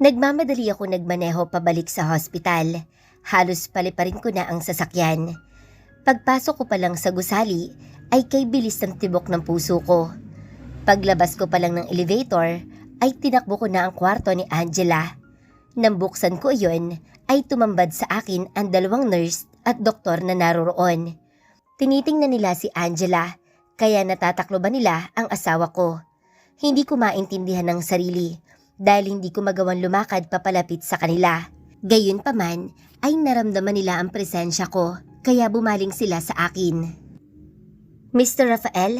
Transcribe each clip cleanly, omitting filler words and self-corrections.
Nagmamadali ako nagmaneho pabalik sa hospital. Halos paliparin ko na ang sasakyan. Pagpasok ko pa lang sa gusali ay kay bilis ng tibok ng puso ko. Paglabas ko pa lang ng elevator ay tinakbo ko na ang kwarto ni Angela. Nang buksan ko iyon ay tumambad sa akin ang dalawang nurse at doktor na naroroon. Tinitingnan nila si Angela kaya natatakloban nila ang asawa ko. Hindi ko maintindihan ng sarili dahil hindi ko magawang lumakad papalapit sa kanila. Gayunpaman ay naramdaman nila ang presensya ko kaya bumaling sila sa akin. Mr. Rafael,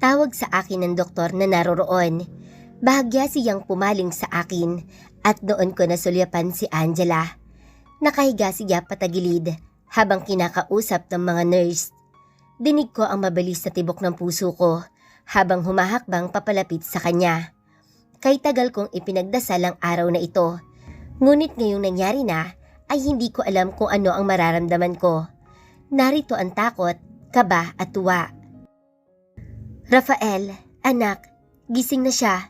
tawag sa akin ng doktor na naroroon. Bahagya siyang pumaling sa akin at doon ko nasulyapan si Angela. Nakahiga siya patagilid habang kinakausap ng mga nurse. Dinig ko ang mabilis na tibok ng puso ko habang humahakbang papalapit sa kanya. Kay tagal kong ipinagdasal ang araw na ito. Ngunit ngayong nangyari na ay hindi ko alam kung ano ang mararamdaman ko. Narito ang takot, kaba at tuwa. Rafael, anak, gising na siya.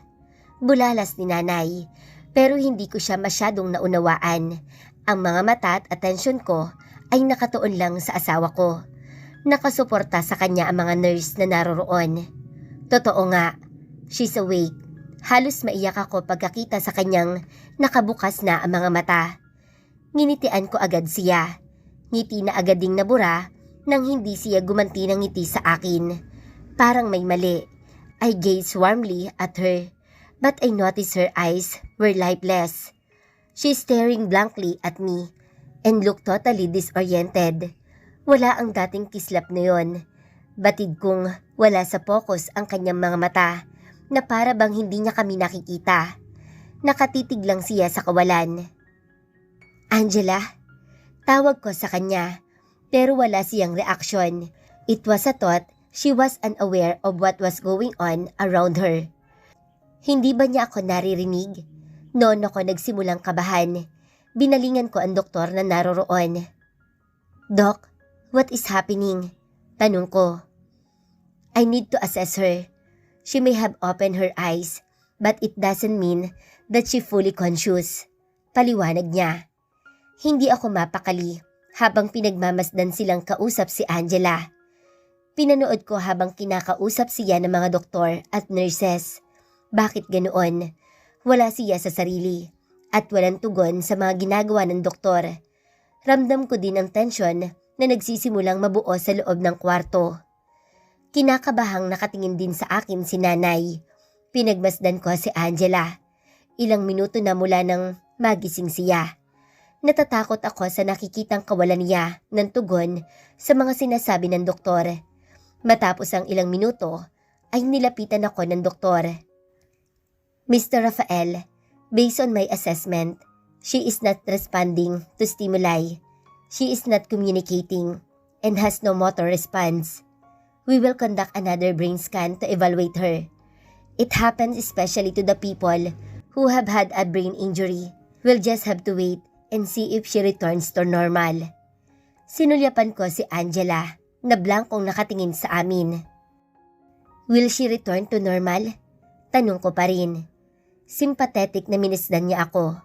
Bulalas ni nanay, pero hindi ko siya masyadong naunawaan. Ang mga mata at atensyon ko ay nakatuon lang sa asawa ko. Nakasuporta sa kanya ang mga nurse na naroroon. Totoo nga, she's awake. Halos maiyak ako pagkakita sa kanyang nakabukas na ang mga mata. Nginitian ko agad siya. Ngiti na agad ding nabura nang hindi siya gumanti ng ngiti sa akin. Parang may mali. I gazed warmly at her, but I noticed her eyes were lifeless. She's staring blankly at me and looked totally disoriented. Wala ang dating kislap na yon. Batid kong wala sa focus ang kanyang mga mata na para bang hindi niya kami nakikita. Nakatitig lang siya sa kawalan. Angela, tawag ko sa kanya pero wala siyang reaksyon. It was a thought she was unaware of what was going on around her. Hindi ba niya ako naririnig? Noon ako nagsimulang kabahan. Binalingan ko ang doktor na naroroon. Doc, what is happening? Tanong ko. I need to assess her. She may have opened her eyes, but it doesn't mean that she fully conscious. Paliwanag niya. Hindi ako mapakali habang pinagmamasdan silang kausap si Angela. Pinanood ko habang kinakausap siya ng mga doktor at nurses. Bakit ganoon? Wala siya sa sarili at walang tugon sa mga ginagawa ng doktor. Ramdam ko din ang tensyon na nagsisimulang mabuo sa loob ng kwarto. Kinakabahang nakatingin din sa akin si nanay. Pinagmasdan ko si Angela. Ilang minuto na mula nang magising siya. Natatakot ako sa nakikitang kawalan niya ng tugon sa mga sinasabi ng doktor. Matapos ang ilang minuto ay nilapitan ako ng doktor. Mr. Rafael, based on my assessment, she is not responding to stimuli. She is not communicating and has no motor response. We will conduct another brain scan to evaluate her. It happens especially to the people who have had a brain injury. We'll just have to wait and see if she returns to normal. Sinulyapan ko si Angela na blankong nakatingin sa amin. Will she return to normal? Tanong ko pa rin. Sympathetic na minisdan niya ako.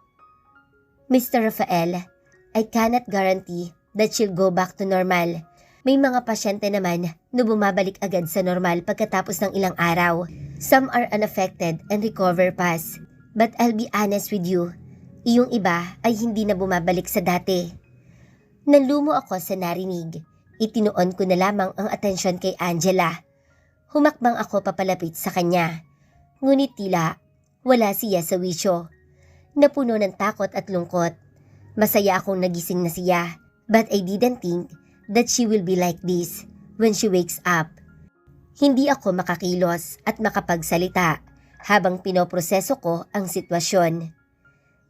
Mr. Rafael, I cannot guarantee that she'll go back to normal. May mga pasyente naman na bumabalik agad sa normal pagkatapos ng ilang araw. Some are unaffected and recover fast. But I'll be honest with you, iyong iba ay hindi na bumabalik sa dati. Nalumo ako sa narinig. Itinuon ko na lamang ang atensyon kay Angela. Humakbang ako papalapit sa kanya. Ngunit tila, wala siya sa wisyo. Napuno ng takot at lungkot. Masaya akong nagising na siya, but I didn't think that she will be like this when she wakes up. Hindi ako makakilos at makapagsalita habang pinoproseso ko ang sitwasyon.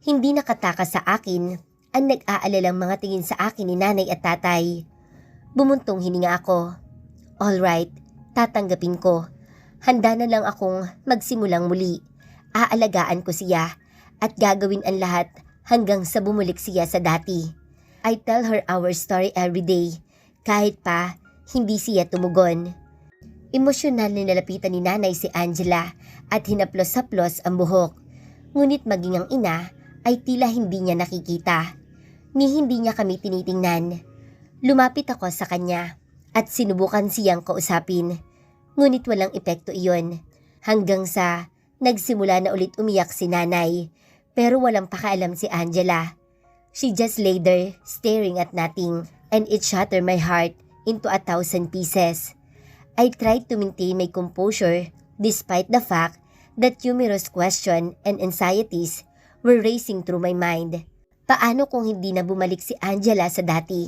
Hindi nakatakas sa akin ang nag-aalalang mga tingin sa akin ni nanay at tatay. Bumuntong hininga ako. Alright, tatanggapin ko. Handa na lang akong magsimulang muli. Aalagaan ko siya at gagawin ang lahat hanggang sa bumulik siya sa dati. I tell her our story every day, kahit pa hindi siya tumugon. Emosyonal na nalapitan ni nanay si Angela at hinaplos-haplos ang buhok. Ngunit maging ang ina ay tila hindi niya nakikita, ni hindi niya kami tinitingnan. Lumapit ako sa kanya at sinubukan siyang kausapin, ngunit walang epekto iyon hanggang sa nagsimula na ulit umiyak si nanay, pero walang pakialam si Angela. She just lay there staring at nothing, and it shattered my heart into 1,000 pieces. I tried to maintain my composure despite the fact that numerous questions and anxieties were racing through my mind. Paano kung hindi na bumalik si Angela sa dati?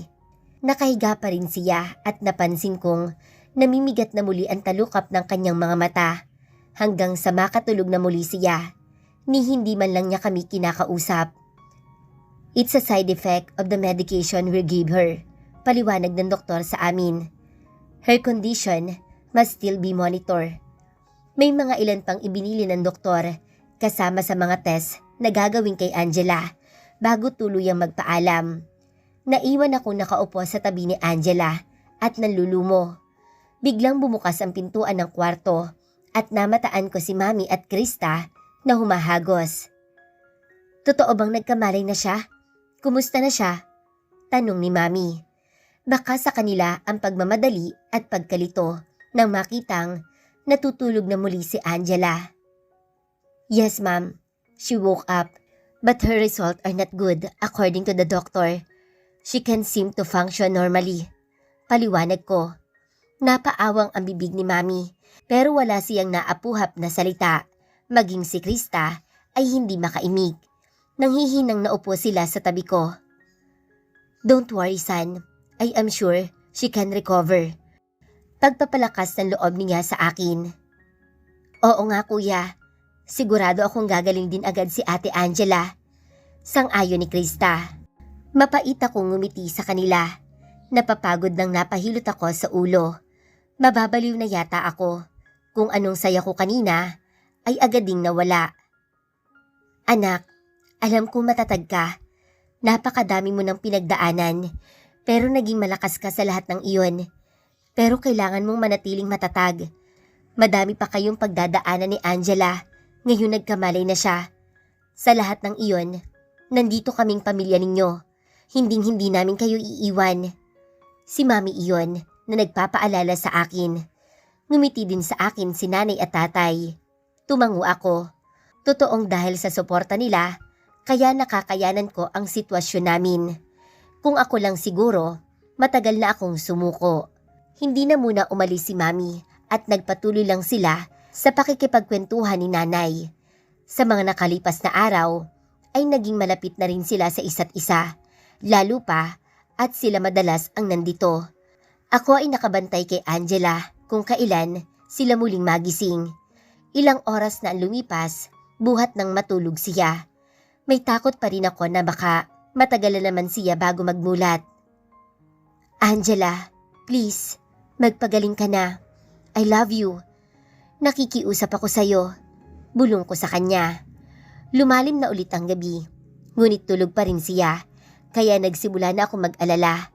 Nakahiga pa rin siya at napansin kong namimigat na muli ang talukap ng kanyang mga mata hanggang sa makatulog na muli siya, ni hindi man lang niya kami kinakausap. It's a side effect of the medication we gave her, paliwanag ng doktor sa amin. Her condition must still be monitored. May mga ilan pang ibinili ng doktor kasama sa mga test na gagawin kay Angela bago tuluyang magpaalam. Naiwan ako nakaupo sa tabi ni Angela at nanlulumo. Biglang bumukas ang pintuan ng kwarto at namataan ko si Mami at Krista na humahagos. Totoo bang nagkamalay na siya? Kumusta na siya? Tanong ni Mami. Baka sa kanila ang pagmamadali at pagkalito nang makitang natutulog na muli si Angela. Yes, ma'am. She woke up, but her results are not good according to the doctor. She can't seem to function normally. Paliwanag ko. Napaawang ang bibig ni Mami, pero wala siyang naapuhap na salita. Maging si Krista ay hindi makaimik. Nanghihinang naupo sila sa tabi ko. Don't worry, son. I am sure she can recover. Pagpapalakas ng loob niya sa akin. Oo nga, kuya. Sigurado akong gagaling din agad si Ate Angela. Sang-ayon ni Krista. Mapait akong ngumiti sa kanila. Napapagod nang napahilot ako sa ulo. Mababaliw na yata ako. Kung anong saya ko kanina ay agad ding nawala. Anak, alam ko matatag ka. Napakadami mo ng pinagdaanan, pero naging malakas ka sa lahat ng iyon. Pero kailangan mong manatiling matatag. Madami pa kayong pagdadaanan ni Angela, ngayon nagkamalay na siya. Sa lahat ng iyon, nandito kaming pamilya ninyo. Hinding-hindi namin kayo iiwan. Si Mami iyon na nagpapaalala sa akin. Ngumiti din sa akin si nanay at tatay. Tumango ako. Totoong dahil sa suporta nila, kaya nakakayanan ko ang sitwasyon namin. Kung ako lang siguro, matagal na akong sumuko. Hindi na muna umalis si Mami at nagpatuloy lang sila sa pakikipagkwentuhan ni nanay. Sa mga nakalipas na araw, ay naging malapit na rin sila sa isa't isa. Lalo pa at sila madalas ang nandito. Ako ay nakabantay kay Angela kung kailan sila muling magising. Ilang oras na ang lumipas, buhat nang matulog siya. May takot pa rin ako na baka matagal na naman siya bago magmulat. Angela, please, magpagaling ka na. I love you. Nakikiusap ako sa'yo. Bulong ko sa kanya. Lumalim na ulit ang gabi, ngunit tulog pa rin siya, kaya nagsimula na ako mag-alala.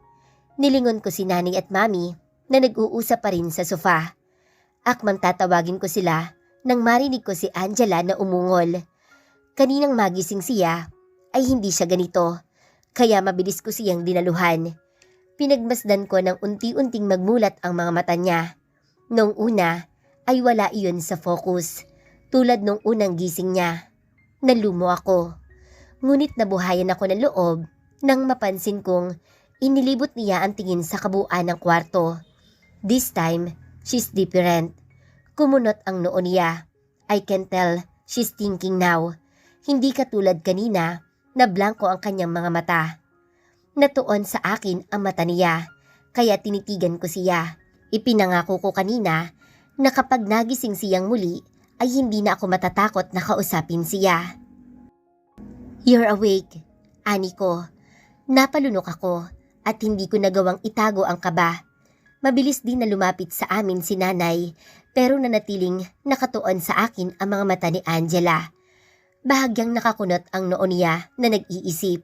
Nilingon ko si nanay at mami na nag-uusap pa rin sa sofa. Akmang tatawagin ko sila nang marinig ko si Angela na umungol. Kaninang magising siya ay hindi siya ganito, kaya mabilis ko siyang dinaluhan. Pinagmasdan ko ng unti-unting magmulat ang mga mata niya. Noong una ay wala iyon sa focus, tulad nung unang gising niya. Nalumo ako, ngunit nabuhayan ako ng loob nang mapansin kong inilibot niya ang tingin sa kabuuan ng kwarto. This time, she's different. Kumunot ang noo niya. I can tell she's thinking now. Hindi katulad kanina na blanko ang kanyang mga mata. Natuon sa akin ang mata niya, kaya tinitigan ko siya. Ipinangako ko kanina na kapag nagising siyang muli ay hindi na ako matatakot na kausapin siya. You're awake, ani ko. Napalunok ako at hindi ko nagawang itago ang kaba. Mabilis din na lumapit sa amin si nanay, pero nanatiling nakatuon sa akin ang mga mata ni Angela. Bahagyang nakakunot ang noo niya na nag-iisip.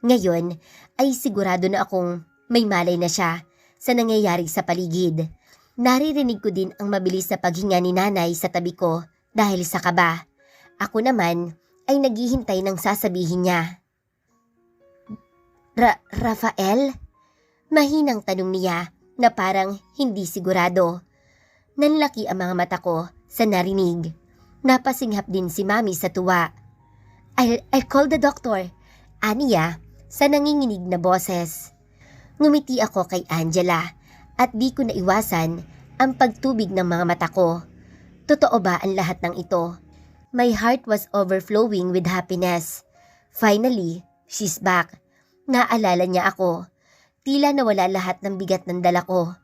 Ngayon ay sigurado na akong may malay na siya sa nangyayari sa paligid. Naririnig ko din ang mabilis na paghinga ni nanay sa tabi ko dahil sa kaba. Ako naman ay naghihintay ng sasabihin niya. Rafael? Mahinang tanong niya na parang hindi sigurado. Nanlaki ang mga mata ko sa narinig. Napasinghap din si Mami sa tuwa. I'll call the doctor, aniya sa nanginginig na boses. Ngumiti ako kay Angela at di ko naiwasan ang pagtubig ng mga mata ko. Totoo ba ang lahat ng ito? My heart was overflowing with happiness. Finally, she's back. Naalala niya ako. Tila nawala lahat ng bigat ng dala ko.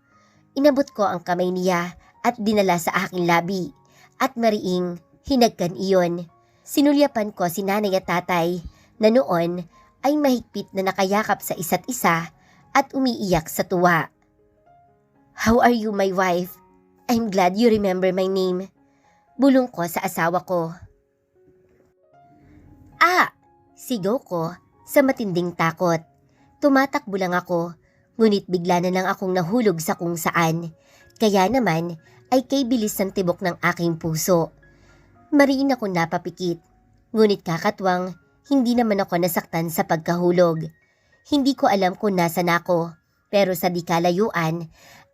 Inabot ko ang kamay niya at dinala sa aking labi. At mariing hinagkan iyon. Sinulyapan ko si nanay at tatay na noon ay mahigpit na nakayakap sa isa't isa at umiiyak sa tuwa. How are you, my wife? I'm glad you remember my name. Bulong ko sa asawa ko. Sigaw ko sa matinding takot. Tumatakbo lang ako, ngunit bigla na lang akong nahulog sa kung saan. Kaya naman ay kay bilis ng tibok ng aking puso. Mariin ako napapikit, ngunit kakatwang hindi naman ako nasaktan sa pagkahulog. Hindi ko alam kung nasan ako, pero sa di kalayuan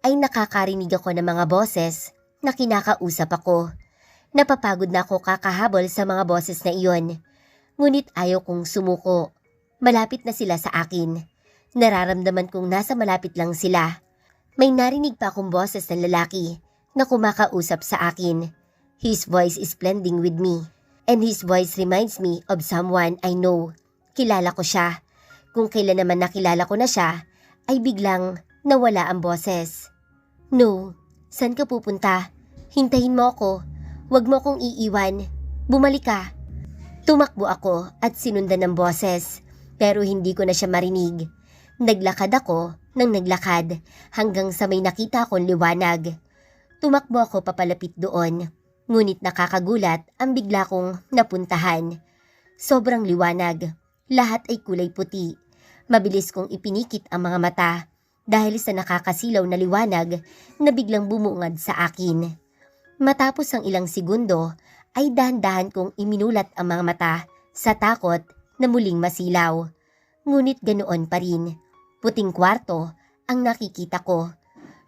ay nakakarinig ako ng mga boses na kinakausap ako. Napapagod na ako kakahabol sa mga boses na iyon. Ngunit ayaw kong sumuko. Malapit na sila sa akin. Nararamdaman kong nasa malapit lang sila. May narinig pa akong boses ng lalaki na kumakausap sa akin. His voice is blending with me. And his voice reminds me of someone I know. Kilala ko siya. Kung kailan naman nakilala ko na siya, ay biglang nawala ang boses. No, saan ka pupunta? Hintayin mo ako. Huwag mo akong iiwan. Bumalik ka. Tumakbo ako at sinundan ng boses, pero hindi ko na siya marinig. Naglakad ako nang naglakad hanggang sa may nakita akong liwanag. Tumakbo ako papalapit doon, ngunit nakakagulat ang bigla kong napuntahan. Sobrang liwanag, lahat ay kulay puti. Mabilis kong ipinikit ang mga mata dahil sa nakakasilaw na liwanag na biglang bumungad sa akin. Matapos ang ilang segundo, ay dahan-dahan kong iminulat ang mga mata sa takot na muling masilaw. Ngunit ganoon pa rin. Puting kwarto ang nakikita ko.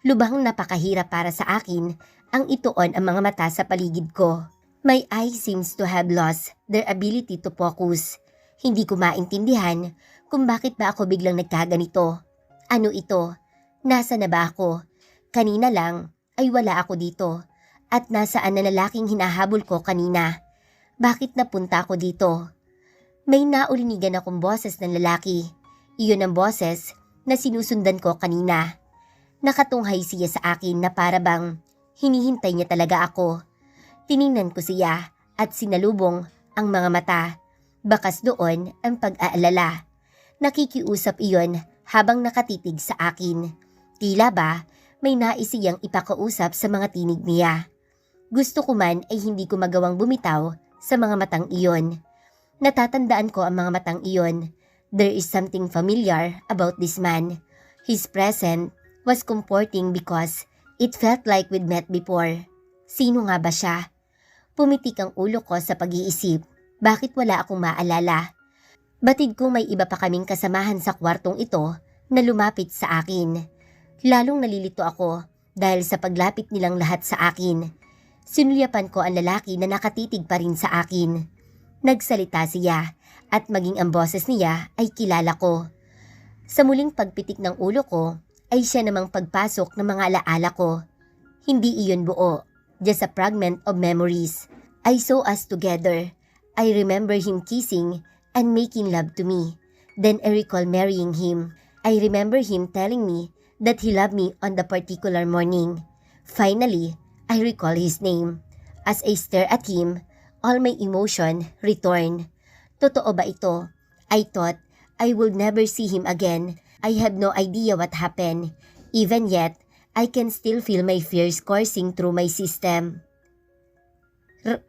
Lubhang napakahirap para sa akin ang ituon ang mga mata sa paligid ko. My eyes seems to have lost their ability to focus. Hindi ko maintindihan kung bakit ba ako biglang nagkaganito. Ano ito? Nasa na ba ako? Kanina lang ay wala ako dito. At nasaan na lalaking hinahabol ko kanina? Bakit napunta ako dito? May naulinigan akong boses ng lalaki. Iyon ang boses na sinusundan ko kanina. Nakatunghay siya sa akin na para bang hinihintay niya talaga ako. Tiningnan ko siya at sinalubong ang mga mata. Bakas doon ang pag-aalala. Nakikiusap iyon habang nakatitig sa akin. Tila ba may nais siyang ipakausap sa mga tinig niya. Gusto ko man ay hindi ko magawang bumitaw sa mga matang iyon. Natatandaan ko ang mga matang iyon. There is something familiar about this man. His presence was comforting because it felt like we'd met before. Sino nga ba siya? Pumitik ang ulo ko sa pag-iisip. Bakit wala akong maalala? Batid ko may iba pa kaming kasamahan sa kwartong ito na lumapit sa akin. Lalong nalilito ako dahil sa paglapit nilang lahat sa akin. Sinulyapan ko ang lalaki na nakatitig pa rin sa akin. Nagsalita siya at maging ang boses niya ay kilala ko. Sa muling pagpitik ng ulo ko ay siya namang pagpasok ng mga alaala ko. Hindi iyon buo, just a fragment of memories. I saw us together. I remember him kissing and making love to me. Then I recall marrying him. I remember him telling me that he loved me on the particular morning. Finally, I recall his name. As I stare at him, all my emotion return. Totoo ba ito? I thought I would never see him again. I have no idea what happened. Even yet, I can still feel my fears coursing through my system.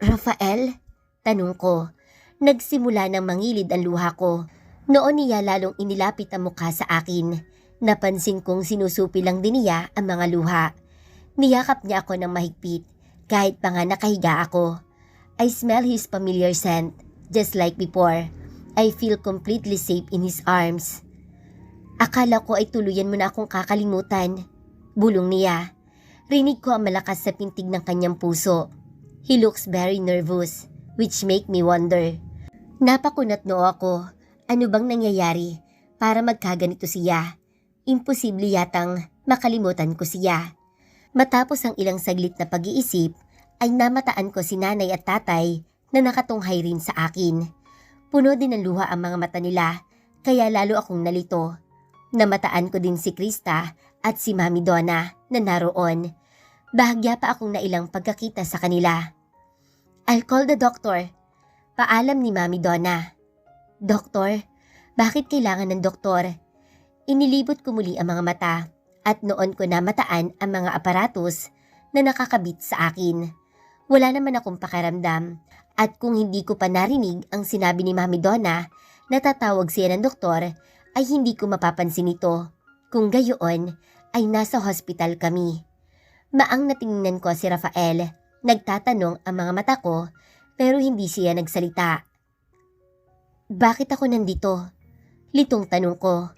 Rafael? Tanong ko. Nagsimula ng mangilid ang luha ko. Noon niya lalong inilapit ang mukha sa akin. Napansin kong sinusupi lang din niya ang mga luha. Niyakap niya ako ng mahigpit kahit pa nga nakahiga ako. I smell his familiar scent. Just like before, I feel completely safe in his arms. Akala ko ay tuluyan mo na akong kakalimutan. Bulong niya. Rinig ko ang malakas sa pintig ng kanyang puso. He looks very nervous, which make me wonder. Napakunat noo ako. Ano bang nangyayari para magkaganito siya? Imposible yatang makalimutan ko siya. Matapos ang ilang saglit na pag-iisip, ay namataan ko si nanay at tatay na nakatunghay rin sa akin. Puno din ng luha ang mga mata nila, kaya lalo akong nalito. Namataan ko din si Krista at si Mami Donna na naroon. Bahagya pa akong nailang pagkakita sa kanila. I'll call the doctor. Paalam ni Mami Donna. Doktor? Bakit kailangan ng doktor? Inilibot ko muli ang mga mata at noon ko namataan ang mga aparatos na nakakabit sa akin. Wala naman akong pakiramdam at kung hindi ko pa narinig ang sinabi ni Mami Donna na tatawag siya ng doktor ay hindi ko mapapansin ito. Kung gayon ay nasa hospital kami. Maang natingnan ko si Rafael. Nagtatanong ang mga mata ko pero hindi siya nagsalita. Bakit ako nandito? Litong tanong ko.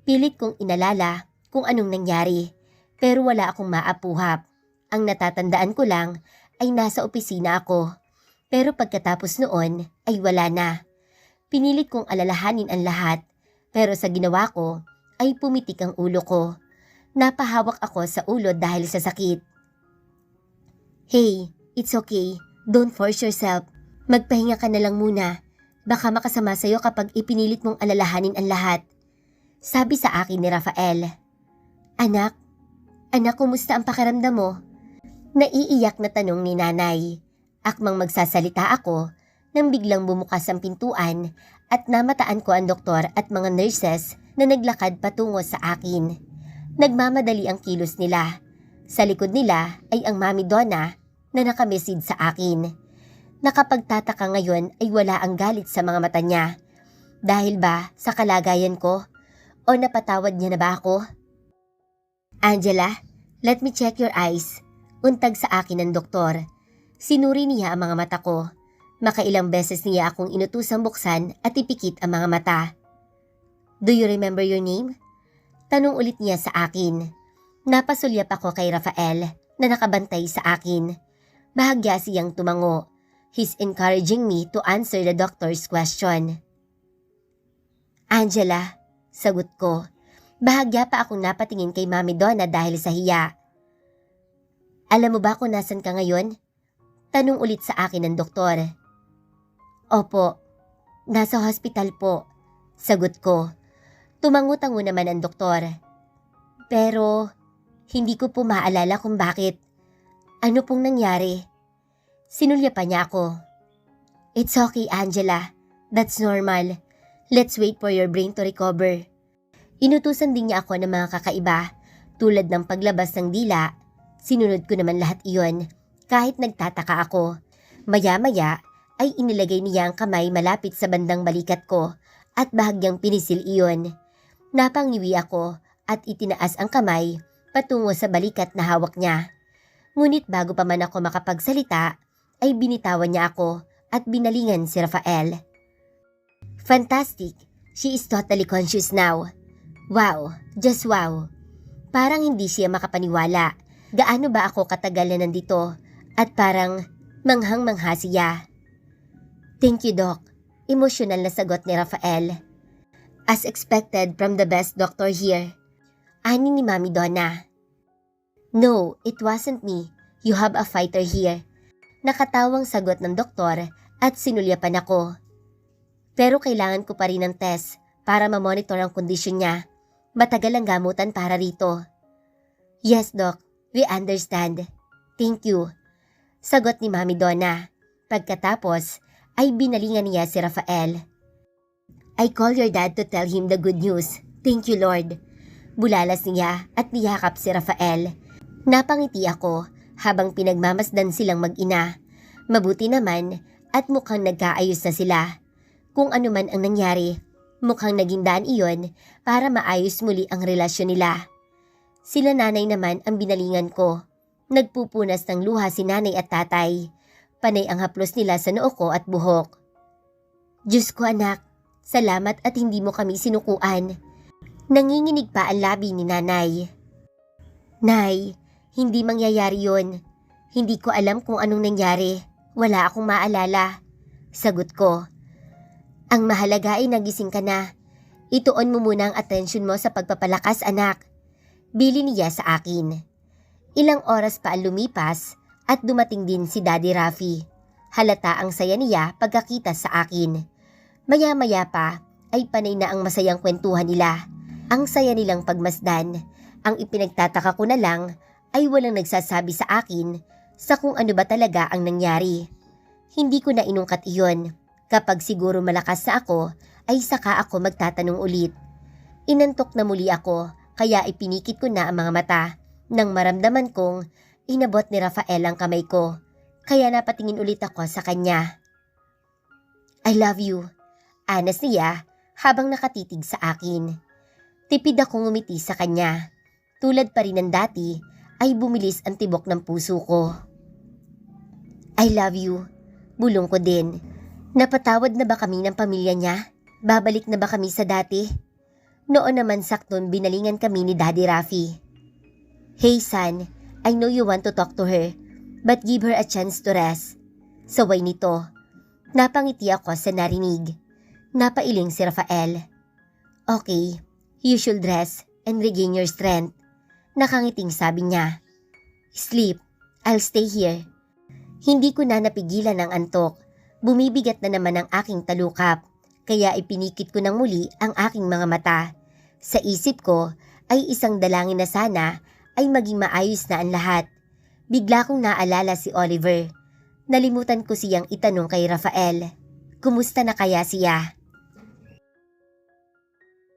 Pilit kong inalala kung anong nangyari pero wala akong maapuhap. Ang natatandaan ko lang ay nasa opisina ako. Pero pagkatapos noon ay wala na. Pinilit kong alalahanin ang lahat pero sa ginawa ko ay pumitik ang ulo ko. Napahawak ako sa ulo dahil sa sakit. Hey, it's okay. Don't force yourself. Magpahinga ka na lang muna. Baka makasama sa'yo kapag ipinilit mong alalahanin ang lahat. Sabi sa akin ni Rafael. Anak, kumusta ang pakiramdam mo? Naiiyak na tanong ni nanay. Akmang magsasalita ako nang biglang bumukas ang pintuan at namataan ko ang doktor at mga nurses na naglakad patungo sa akin. Nagmamadali ang kilos nila. Sa likod nila ay ang Mami Donna na nakamesid sa akin. Nakapagtataka ngayon ay wala ang galit sa mga mata niya. Dahil ba sa kalagayan ko? O napatawad niya na ba ako? Angela, let me check your eyes. Untag sa akin ng doktor. Sinuri niya ang mga mata ko. Makailang beses niya akong inutusang buksan at ipikit ang mga mata. Do you remember your name? Tanong ulit niya sa akin. Napasulyap ako kay Rafael na nakabantay sa akin. Bahagya siyang tumango. He's encouraging me to answer the doctor's question. Angela, sagot ko. Bahagya pa akong napatingin kay Mami Donna dahil sa hiya. Alam mo ba kung nasan ka ngayon? Tanong ulit sa akin ng doktor. Opo, nasa hospital po. Sagot ko. Tumango-tango naman ang doktor. Pero, hindi ko po maalala kung bakit. Ano pong nangyari? Sinulyapan niya ako. It's okay, Angela. That's normal. Let's wait for your brain to recover. Inutusan din niya ako ng mga kakaiba, tulad ng paglabas ng dila. Sinunod ko naman lahat iyon, kahit nagtataka ako. Maya-maya ay inilagay niya ang kamay malapit sa bandang balikat ko at bahagyang pinisil iyon. Napangiwi ako at itinaas ang kamay patungo sa balikat na hawak niya. Ngunit bago pa man ako makapagsalita, ay binitawan niya ako at binalingan si Rafael. Fantastic! She is totally conscious now. Wow! Just wow! Parang hindi siya makapaniwala. Gaano ba ako katagal na nandito at parang manghang-mangha siya. Thank you, Doc. Emosyonal na sagot ni Rafael. As expected from the best doctor here. Ani ni Mami Donna. No, it wasn't me. You have a fighter here. Nakatawang sagot ng doktor at sinulyapan ako. Pero kailangan ko pa rin ng test para ma-monitor ang kondisyon niya. Matagal ang gamutan para rito. Yes, Doc. We understand. Thank you. Sagot ni Mami Donna. Pagkatapos ay binalingan niya si Rafael. I call your dad to tell him the good news. Thank you, Lord. Bulalas niya at niyakap si Rafael. Napangiti ako habang pinagmamasdan silang mag-ina. Mabuti naman at mukhang nagkaayos na sila. Kung ano man ang nangyari, mukhang naging daan iyon para maayos muli ang relasyon nila. Sila nanay naman ang binalingan ko. Nagpupunas ng luha si nanay at tatay. Panay ang haplos nila sa noo ko at buhok. Diyos ko anak, salamat at hindi mo kami sinukuan. Nanginginig pa ang labi ni nanay. Nay, hindi mangyayari yon. Hindi ko alam kung anong nangyari. Wala akong maalala. Sagot ko. Ang mahalaga ay nagising ka na. Ituon mo muna ang atensyon mo sa pagpapalakas anak. Bili niya sa akin. Ilang oras pa ang lumipas at dumating din si Daddy Rafi. Halata ang saya niya pagkakita sa akin. Maya-maya pa ay panay na ang masayang kwentuhan nila. Ang saya nilang pagmasdan. Ang ipinagtataka ko na lang ay walang nagsasabi sa akin sa kung ano ba talaga ang nangyari. Hindi ko na inungkat iyon. Kapag siguro malakas na ako ay saka ako magtatanong ulit. Inantok na muli ako kaya ipinikit ko na ang mga mata nang maramdaman kong inabot ni Rafael ang kamay ko. Kaya napatingin ulit ako sa kanya. I love you. Anas niya habang nakatitig sa akin. Tipid akong ngumiti sa kanya. Tulad pa rin ng dati ay bumilis ang tibok ng puso ko. I love you. Bulong ko din. Napatawad na ba kami ng pamilya niya? Babalik na ba kami sa dati? Noon naman sakton binalingan kami ni Daddy Rafi. Hey son, I know you want to talk to her, but give her a chance to rest. Saway nito. Napangiti ako sa narinig. Napailing si Rafael. Okay, you should rest and regain your strength. Nakangiting sabi niya. Sleep, I'll stay here. Hindi ko na napigilan ang antok. Bumibigat na naman ang aking talukap. Kaya ipinikit ko ng muli ang aking mga mata. Sa isip ko ay isang dalangin na sana ay maging maayos na ang lahat. Bigla kong naalala si Oliver. Nalimutan ko siyang itanong kay Rafael. Kumusta na kaya siya?